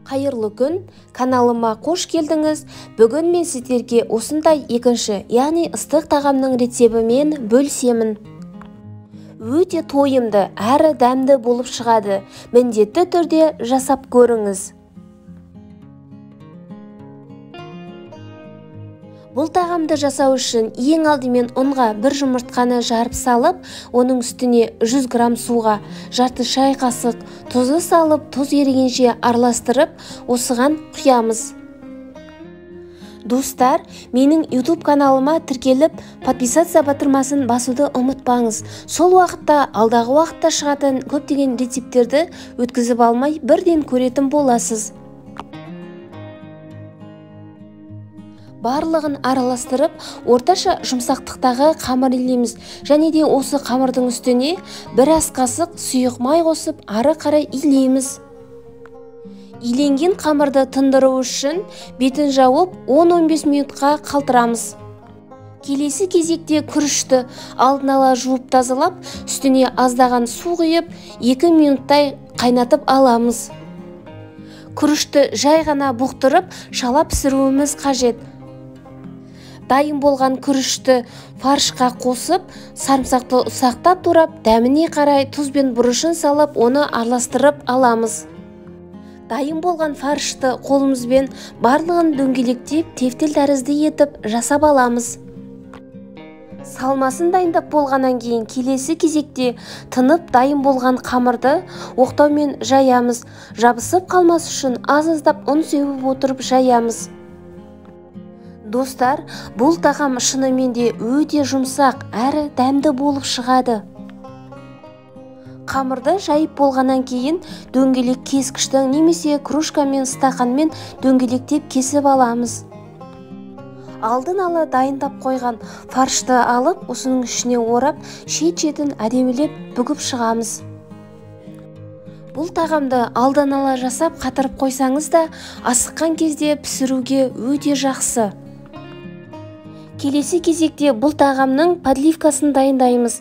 Қайырлы күн, каналыма қош келдіңіз. Бүгін мен сіздерге осындай екінші, яғни ыстық тағамның рецебімен бөлісемін. Өте тойымды, әрі дәмді болып шығады. Міндетті түрде жасап көріңіз. Бұл тағамды жасау үшін ең алдымен ұнға бір жұмыртқаны жарып салып, оның үстіне 100 грамм суға жарты шай қасық тұзы салып, тұз ерігенше араластырып, осыған құямыз. Достар, менің YouTube каналыма тіркеліп, подписация батырмасын басуды ұмытпаңыз. Сол уақытта, алдағы уақытта шығатын көптеген рецептерді өткізіп алмай, бірден көретін боласыз. Барлығын араластырып, орташа жұмсақтықтағы қамыр илейміз. Және де осы қамырдың үстіне бір ас қасық сұйық май қосып, ары қарай илейміз. Иленген қамырды тындыру үшін бетін жауып 10-15 минутқа қалтырамыз. Келесі кезекте күрішті алдын ала жуып тазалап, үстіне аздаған су құйып 2 минуттай қайнатып аламыз. Күрішті жай ғана бұқтырып, шала пісіруіміз қажет. Дайын болған күрішті фаршқа қосып, сарымсақты ұсақтап турап, дәміне қарай тұз бен бұрышын салып, оны араластырып аламыз. Дайын болған фаршты қолымызбен барлығын дөңгелектеп, тефтел тәрізді етіп жасап аламыз. Салмасын дайындап болғаннан кейін келесі кезекте тынып дайын болған қамырды оқтаумен жаямыз. Жабысып қалмас үшін аз-аздап ұн сеуіп отырып жаямыз. Достар, бұл тағам шынымен де өте жұмсақ, әрі дәмді болып шығады. Қамырды жайып болғаннан кейін дөңгелек кескіштің немесе кружкамен, стақанмен дөңгелектеп кесіп аламыз. Алдын ала дайындап қойған фаршты алып, осының ішіне орап, шет-шетін әдемілеп бүгіп шығамыз. Бұл тағамды алдын ала жасап қатырып қойсаңыз да, асыққан кезде пісіруге өте жақсы. Келесі кезекте бұл тағамның подливкасын дайындаймыз.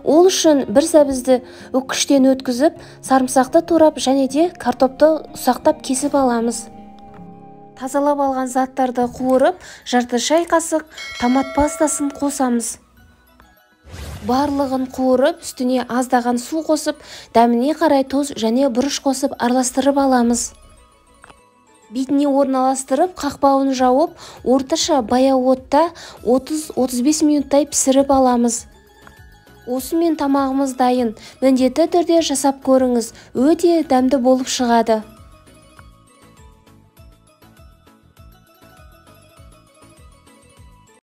Ол үшін бір сәбізді үккіштен өткізіп, сарымсақты турап және де картопты ұсақтап кесіп аламыз. Тазалап алған заттарды қуырып, жарты шай қасық томат пастасын қосамыз. Барлығын қуырып, үстіне аздаған су қосып, дәміне қарай тұз және бұрыш қосып араластырып аламыз. Бетіне орналастырып, қақпауын жауып, орташа баяу отта 30-35 минуттай пісіріп аламыз. Осымен тамағымыз дайын. Міндетті түрде жасап көріңіз, өте дәмді болып шығады.